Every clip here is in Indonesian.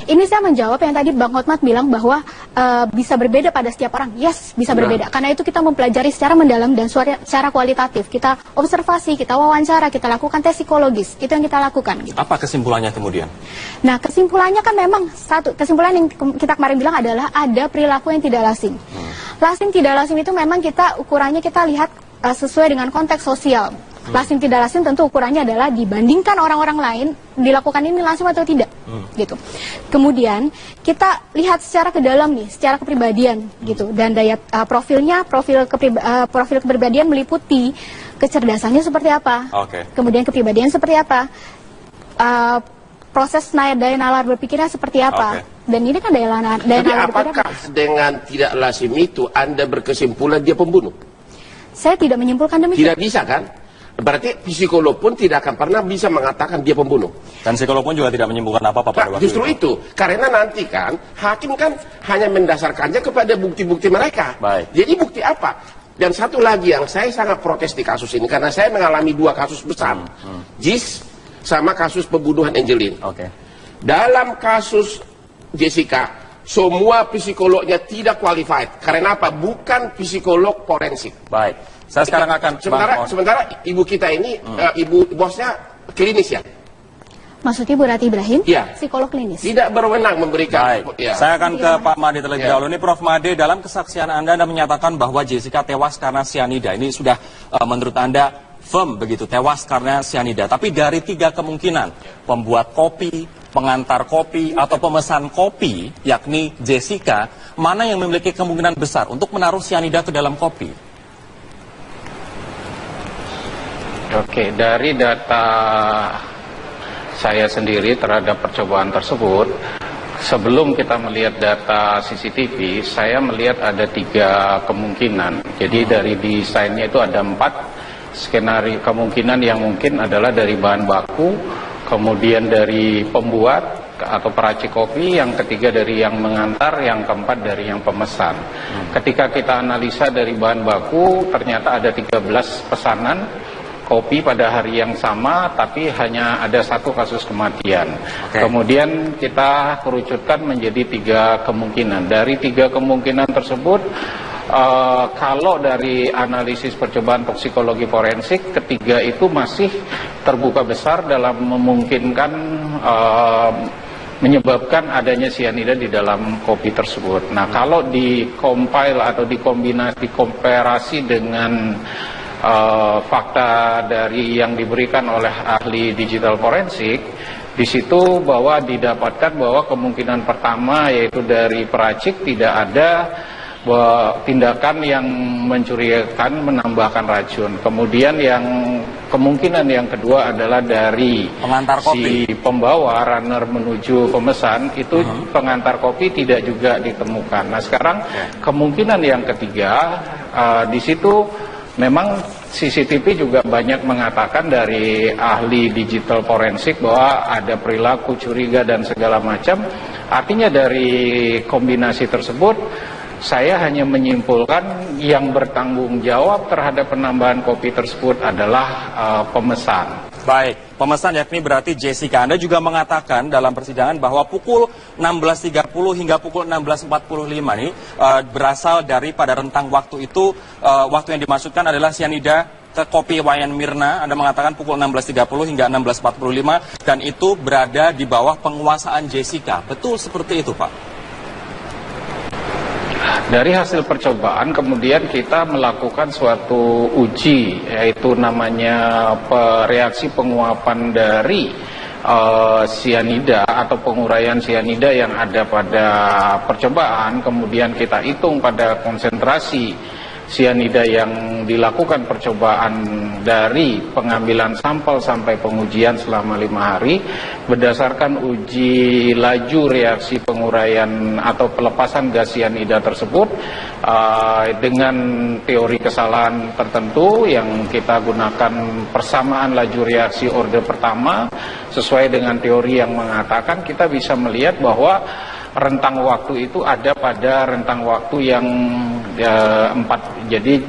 Ini saya menjawab yang tadi Bang Hotmat bilang bahwa bisa berbeda pada setiap orang. Yes, bisa berbeda. Karena itu kita mempelajari secara mendalam dan secara kualitatif. Kita observasi, kita wawancara, kita lakukan tes psikologis. Itu yang kita lakukan. Gitu. Apa kesimpulannya kemudian? Nah, kesimpulannya kan memang kesimpulan yang kita kemarin bilang adalah ada perilaku yang tidak lazim. Lazim tidak lazim itu memang ukurannya kita lihat sesuai dengan konteks sosial. Lazim tidak lazim tentu ukurannya adalah dibandingkan orang-orang lain dilakukan ini lazim atau tidak, gitu. Kemudian kita lihat secara ke dalam nih, secara kepribadian, gitu. Dan daya profil kepribadian meliputi kecerdasannya seperti apa, kemudian kepribadian seperti apa, proses daya nalar berpikirnya seperti apa. Dan ini kan daya nalar berpikirnya. Apakah dengan tidak lazim itu Anda berkesimpulan dia pembunuh? Saya tidak menyimpulkan demikian. Tidak bisa kan? Berarti psikolog pun tidak akan pernah bisa mengatakan dia pembunuh. Dan psikolog pun juga tidak menyimpulkan apa-apa pada waktu justru itu. Karena nanti kan hakim kan hanya mendasarkannya kepada bukti-bukti mereka. Baik. Jadi bukti apa? Dan satu lagi yang saya sangat protes di kasus ini karena saya mengalami dua kasus besar. JIS sama kasus pembunuhan Angelin. Dalam kasus Jessica, semua psikolognya tidak qualified. Karena apa? Bukan psikolog forensik. Baik. Saya sekarang akan sementara ibu kita ini ibu bosnya klinis ya. Maksudnya Bu Rati Ibrahim, ya, psikolog klinis. Tidak berwenang memberikan. Ya. Saya akan ke Pak Made terlebih dahulu. Ini Prof Made, dalam kesaksian Anda menyatakan bahwa Jessica tewas karena cyanida. Ini sudah menurut Anda firm begitu, tewas karena cyanida. Tapi dari 3 kemungkinan, pembuat kopi, pengantar kopi, atau pemesan kopi, yakni Jessica, mana yang memiliki kemungkinan besar untuk menaruh cyanida ke dalam kopi? Oke, dari data saya sendiri terhadap percobaan tersebut, sebelum kita melihat data CCTV, saya melihat ada 3 kemungkinan. Jadi dari desainnya itu ada 4 skenario kemungkinan yang mungkin adalah dari bahan baku, kemudian dari pembuat atau peracik kopi, yang ketiga dari yang mengantar, yang keempat dari yang pemesan. Ketika kita analisa dari bahan baku, ternyata ada 13 pesanan kopi pada hari yang sama, tapi hanya ada 1 kasus kematian. Kemudian kita kerucutkan menjadi 3 kemungkinan. Dari 3 kemungkinan tersebut, kalau dari analisis percobaan toksikologi forensik, ketiga itu masih terbuka besar dalam memungkinkan menyebabkan adanya cyanida di dalam kopi tersebut. Nah, kalau di-compile atau dikomparasi dengan fakta dari yang diberikan oleh ahli digital forensik, di situ bahwa didapatkan bahwa kemungkinan pertama yaitu dari peracik tidak ada tindakan yang mencurigakan menambahkan racun. Kemudian yang kemungkinan yang kedua adalah dari pengantar kopi, si pembawa runner menuju pemesan itu pengantar kopi tidak juga ditemukan. Nah, sekarang kemungkinan yang ketiga di situ memang CCTV juga banyak mengatakan dari ahli digital forensik bahwa ada perilaku curiga dan segala macam. Artinya dari kombinasi tersebut, saya hanya menyimpulkan yang bertanggung jawab terhadap penambahan kopi tersebut adalah pemesan. Baik, pemesan yakni berarti Jessica. Anda juga mengatakan dalam persidangan bahwa pukul 16.30 hingga pukul 16.45 ini berasal dari pada rentang waktu itu, waktu yang dimaksudkan adalah cyanida ke kopi Wayan Mirna. Anda mengatakan pukul 16.30 hingga 16.45 dan itu berada di bawah penguasaan Jessica. Betul seperti itu, Pak? Dari hasil percobaan kemudian kita melakukan suatu uji, yaitu namanya reaksi penguapan dari cyanida atau penguraian cyanida yang ada pada percobaan. Kemudian kita hitung pada konsentrasi cyanida yang dilakukan percobaan dari pengambilan sampel sampai pengujian selama 5 hari berdasarkan uji laju reaksi penguraian atau pelepasan gas cyanida tersebut dengan teori kesalahan tertentu yang kita gunakan persamaan laju reaksi orde pertama sesuai dengan teori yang mengatakan kita bisa melihat bahwa rentang waktu itu ada pada rentang waktu yang 4, jadi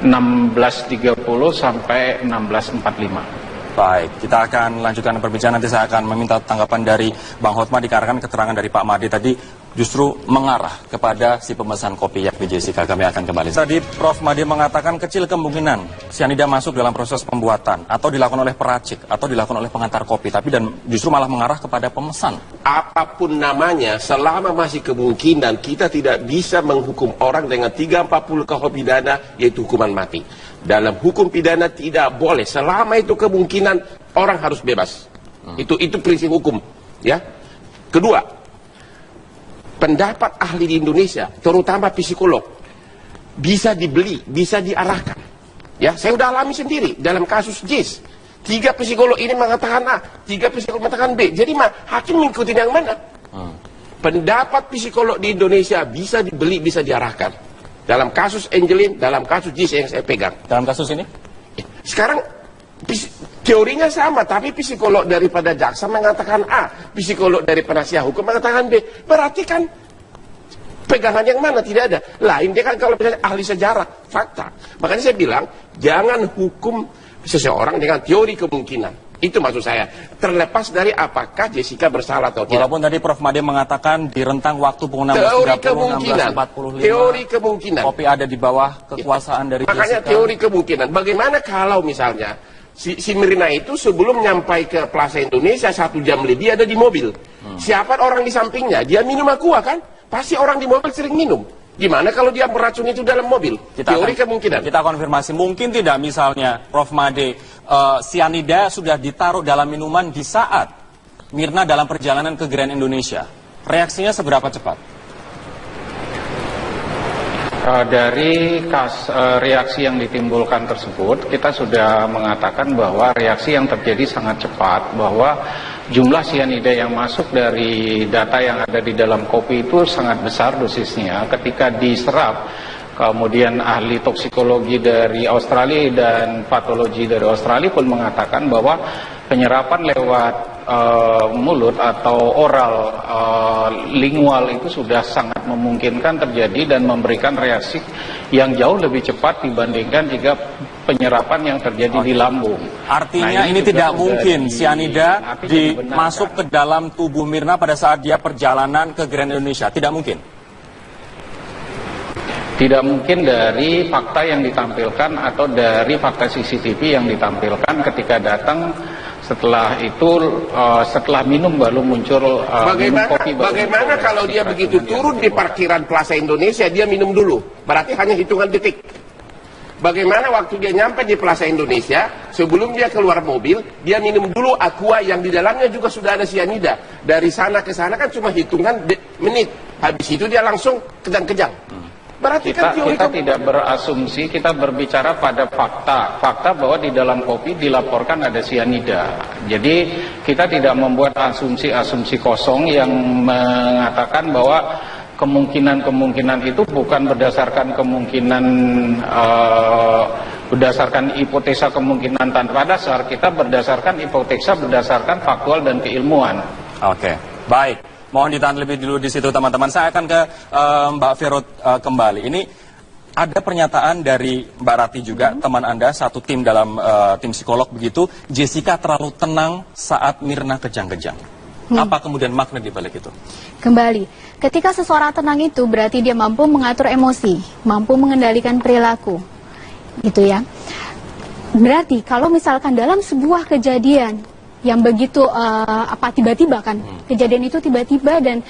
16.30 sampai 16.45. Baik, kita akan lanjutkan perbincangan. Nanti saya akan meminta tanggapan dari Bang Hotma dikarenakan keterangan dari Pak Made tadi justru mengarah kepada si pemesan kopi yakni Jessica. Kami akan kembali. Tadi Prof. Made mengatakan kecil kemungkinan cyanida masuk dalam proses pembuatan atau dilakukan oleh peracik atau dilakukan oleh pengantar kopi, tapi dan justru malah mengarah kepada pemesan. Apapun namanya, selama masih kemungkinan kita tidak bisa menghukum orang dengan 340 KUH pidana, yaitu hukuman mati. Dalam hukum pidana tidak boleh, selama itu kemungkinan orang harus bebas. Itu prinsip hukum, ya. Kedua, pendapat ahli di Indonesia, terutama psikolog, bisa dibeli, bisa diarahkan. Ya, saya udah alami sendiri dalam kasus JIS. 3 psikolog ini mengatakan A, 3 psikolog mengatakan B. Jadi hakim mengikuti yang mana? Pendapat psikolog di Indonesia bisa dibeli, bisa diarahkan. Dalam kasus Angelin, dalam kasus JIS yang saya pegang. Dalam kasus ini? Sekarang teorinya sama, tapi psikolog daripada jaksa mengatakan A, psikolog dari penasihat hukum mengatakan B. Berarti kan pegangan yang mana tidak ada. Lain dia kan kalau misalnya ahli sejarah, fakta. Makanya saya bilang jangan hukum seseorang dengan teori kemungkinan. Itu maksud saya. Terlepas dari apakah Jessica bersalah atau tidak. Walaupun tadi Prof. Made mengatakan di rentang waktu pukul 16.30, 16.45 teori kemungkinan. Kopi ada di bawah kekuasaan dari Makanya Jessica. Teori kemungkinan. Bagaimana kalau misalnya si Mirna itu sebelum nyampai ke Plaza Indonesia 1 jam lebih ada di mobil. Siapa orang di sampingnya? Dia minum aqua kan? Pasti orang di mobil sering minum. Gimana kalau dia beracun itu dalam mobil? Teori kemungkinan. Kita konfirmasi, mungkin tidak misalnya Prof. Made, cyanida sudah ditaruh dalam minuman di saat Mirna dalam perjalanan ke Grand Indonesia. Reaksinya seberapa cepat? Dari reaksi yang ditimbulkan tersebut, kita sudah mengatakan bahwa reaksi yang terjadi sangat cepat, bahwa jumlah cyanida yang masuk dari data yang ada di dalam kopi itu sangat besar dosisnya. Ketika diserap, kemudian ahli toksikologi dari Australia dan patologi dari Australia pun mengatakan bahwa penyerapan lewat mulut atau oral lingual itu sudah sangat memungkinkan terjadi dan memberikan reaksi yang jauh lebih cepat dibandingkan jika penyerapan yang terjadi di lambung. Artinya ini tidak mungkin cyanida masuk ke dalam tubuh Mirna pada saat dia perjalanan ke Grand Indonesia. Tidak mungkin. Tidak mungkin dari fakta yang ditampilkan atau dari fakta CCTV yang ditampilkan ketika datang. Setelah itu, setelah minum baru muncul minum kopi. Bagaimana kalau dia begitu turun di parkiran Plaza Indonesia, dia minum dulu? Berarti hanya hitungan detik. Bagaimana waktu dia nyampe di Plaza Indonesia, sebelum dia keluar mobil, dia minum dulu aqua yang di dalamnya juga sudah ada cyanida. Dari sana ke sana kan cuma hitungan menit. Habis itu dia langsung kejang-kejang. Berarti kita tidak berasumsi, kita berbicara pada fakta bahwa di dalam kopi dilaporkan ada cyanida. Jadi kita tidak membuat asumsi asumsi kosong yang mengatakan bahwa kemungkinan itu bukan berdasarkan kemungkinan berdasarkan hipotesa kemungkinan tanpa dasar. Kita berdasarkan hipotesa berdasarkan faktual dan keilmuan. Oke, baik. Mohon ditahan lebih dulu di situ teman-teman. Saya akan ke Mbak Vero kembali. Ini ada pernyataan dari Mbak Rati juga, teman Anda, satu tim dalam tim psikolog begitu. Jessica terlalu tenang saat Mirna kejang-kejang. Apa kemudian makna di balik itu? Kembali, ketika seseorang tenang itu berarti dia mampu mengatur emosi, mampu mengendalikan perilaku. Gitu ya. Berarti kalau misalkan dalam sebuah kejadian yang begitu tiba-tiba kan, kejadian itu tiba-tiba dan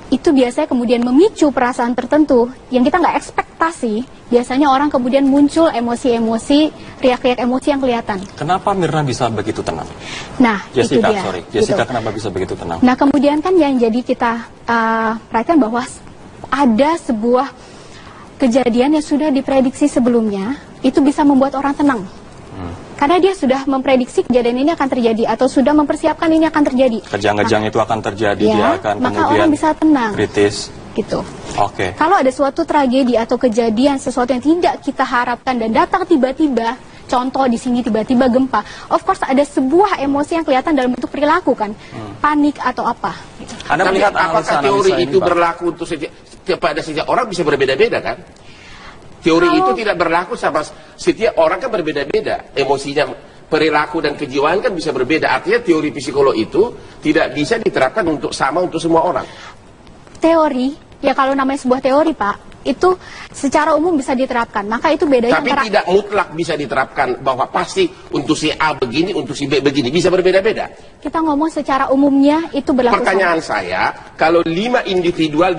itu biasanya kemudian memicu perasaan tertentu yang kita nggak ekspektasi, biasanya orang kemudian muncul emosi-emosi, riak-riak emosi yang kelihatan. Kenapa Mirna bisa begitu tenang? Nah, Jessica, itu dia. Jessica gitu. kenapa bisa begitu tenang? Nah, kemudian kan yang jadi kita perhatikan bahwa ada sebuah kejadian yang sudah diprediksi sebelumnya, itu bisa membuat orang tenang. Karena dia sudah memprediksi kejadian ini akan terjadi atau sudah mempersiapkan ini akan terjadi. Kejang-kejang itu akan terjadi, ya, dia akan maka kemudian orang bisa tenang. kritis. Gitu. Oke. Kalau ada suatu tragedi atau kejadian sesuatu yang tidak kita harapkan dan datang tiba-tiba, contoh di sini tiba-tiba gempa, of course ada sebuah emosi yang kelihatan dalam bentuk perilaku kan, panik atau apa. Gitu. Anda Tapi melihat apakah teori itu berlaku untuk kepada setiap orang bisa berbeda-beda kan? Teori itu tidak berlaku sama setiap orang kan berbeda-beda emosinya. perilaku dan kejiwaan kan bisa berbeda. Artinya teori psikolog itu tidak bisa diterapkan untuk semua orang. Teori, ya kalau namanya sebuah teori Pak, itu secara umum bisa diterapkan. Maka itu bedanya Tapi tidak mutlak bisa diterapkan bahwa pasti untuk si A begini, untuk si B begini. Bisa berbeda-beda. Kita ngomong secara umumnya itu berlaku. Pertanyaan saya, kalau 5 individual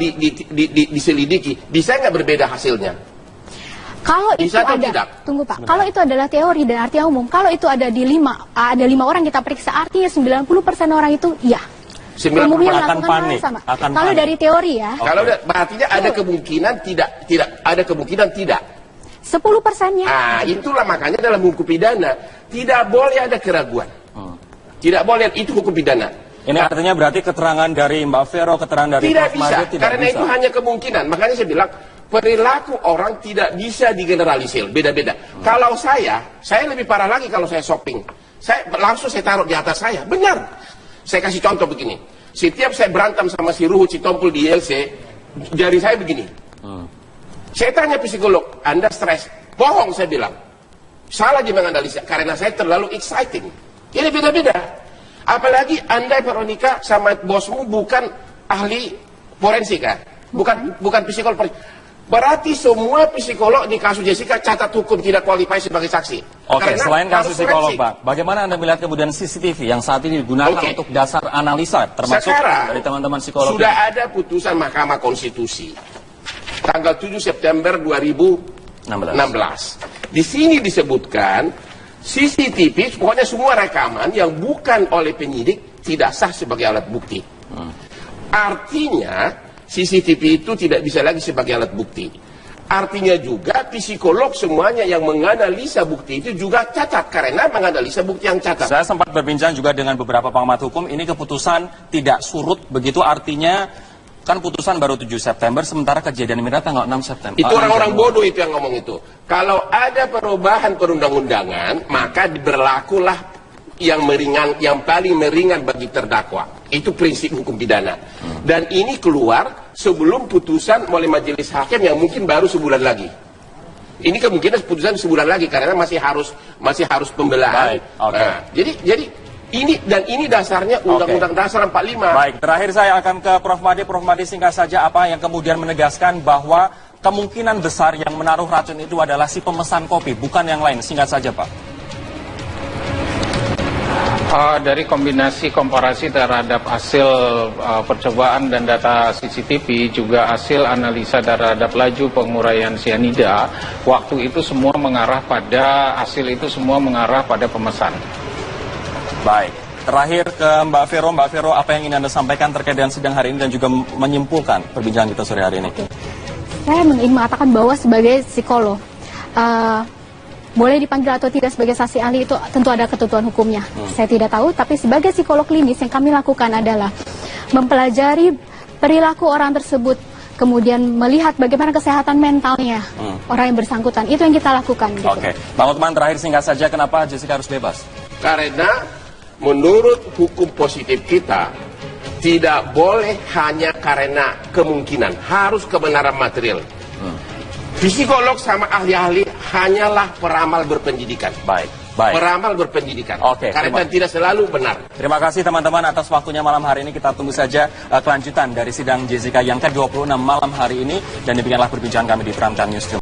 diselidiki, bisa nggak berbeda hasilnya? Kalau itu Bisa atau ada, tidak? tunggu Pak, kalau itu adalah teori dan artinya umum, kalau itu ada di 5 orang kita periksa, artinya 90% orang itu iya. 90% Umumnya akan melakukan hal panik, yang sama. akan Kalau panik. dari teori ya, Kalau artinya ada kemungkinan tidak, ada kemungkinan tidak. 10%-nya. Ah, itulah makanya dalam hukum pidana tidak boleh ada keraguan. Tidak boleh, itu hukum pidana. Ini artinya berarti keterangan dari Mbak Vero, keterangan dari Tidak Prof. bisa, Madrid tidak karena bisa. itu hanya kemungkinan. Makanya saya bilang perilaku orang tidak bisa digeneralisir, beda-beda. Kalau saya lebih parah lagi kalau saya shopping. Langsung saya taruh di atas saya, benar. Saya kasih contoh begini. Setiap saya berantem sama si Ruhut, si Tompul di ILC, jari saya begini. Saya tanya psikolog, Anda stres? Bohong, saya bilang. Salah dia menganalisa, karena saya terlalu exciting. Ini beda-beda. Apalagi Anda, Veronica, sama bosmu bukan ahli forensik kan? Bukan psikolog forensik. Berarti semua psikolog di kasus Jessica catat hukum tidak qualified sebagai saksi. Oke, Karena selain kasus harus psikolog forensik. Pak, bagaimana Anda melihat kemudian CCTV yang saat ini digunakan untuk dasar analisa, termasuk Sekarang, dari teman-teman psikolog? sudah ada putusan Mahkamah Konstitusi tanggal 7 September 2016. Di sini disebutkan CCTV, pokoknya semua rekaman yang bukan oleh penyidik tidak sah sebagai alat bukti. Artinya CCTV itu tidak bisa lagi sebagai alat bukti. Artinya juga psikolog semuanya yang menganalisa bukti itu juga catat, karena menganalisa bukti yang catat. Saya sempat berbincang juga dengan beberapa pengamat hukum, ini keputusan tidak surut, begitu artinya kan putusan baru 7 September, sementara kejadian mirip tanggal 6 September. Itu orang-orang bodoh itu yang ngomong itu. Kalau ada perubahan perundang-undangan, maka berlakulah yang paling meringan bagi terdakwa. Itu prinsip hukum pidana. Dan ini keluar sebelum putusan oleh majelis hakim yang mungkin baru sebulan lagi. Ini kemungkinan putusan sebulan lagi karena masih harus pembelaan. Baik, oke. Nah, jadi ini dasarnya Undang-Undang Dasar 45. Baik, terakhir saya akan ke Prof. Made. Prof. Made, singkat saja apa yang kemudian menegaskan bahwa kemungkinan besar yang menaruh racun itu adalah si pemesan kopi, bukan yang lain. Singkat saja, Pak. Dari kombinasi komparasi terhadap hasil percobaan dan data CCTV, juga hasil analisa terhadap laju penguraian sianida, waktu itu semua mengarah pada pemesan. Baik, terakhir ke Mbak Vero. Mbak Vero, apa yang ingin Anda sampaikan terkait dengan sidang hari ini dan juga menyimpulkan perbincangan kita sore hari ini? Saya ingin mengatakan bahwa sebagai psikolog, boleh dipanggil atau tidak sebagai saksi ahli itu tentu ada ketentuan hukumnya. Saya tidak tahu, tapi sebagai psikolog klinis yang kami lakukan adalah mempelajari perilaku orang tersebut, kemudian melihat bagaimana kesehatan mentalnya orang yang bersangkutan. Itu yang kita lakukan. Gitu. Oke, Bang Utman, terakhir singkat saja, kenapa Jessica harus bebas? Karena menurut hukum positif kita tidak boleh hanya karena kemungkinan, harus kebenaran material. Psikolog sama ahli-ahli hanyalah peramal berpendidikan. Baik. Peramal berpendidikan. Oke, Karena tidak selalu benar. Terima kasih teman-teman atas waktunya malam hari ini. Kita tunggu saja kelanjutan dari sidang Jessica yang ke-26 malam hari ini. Dan demikianlah perbincangan kami di Primetime Newsroom.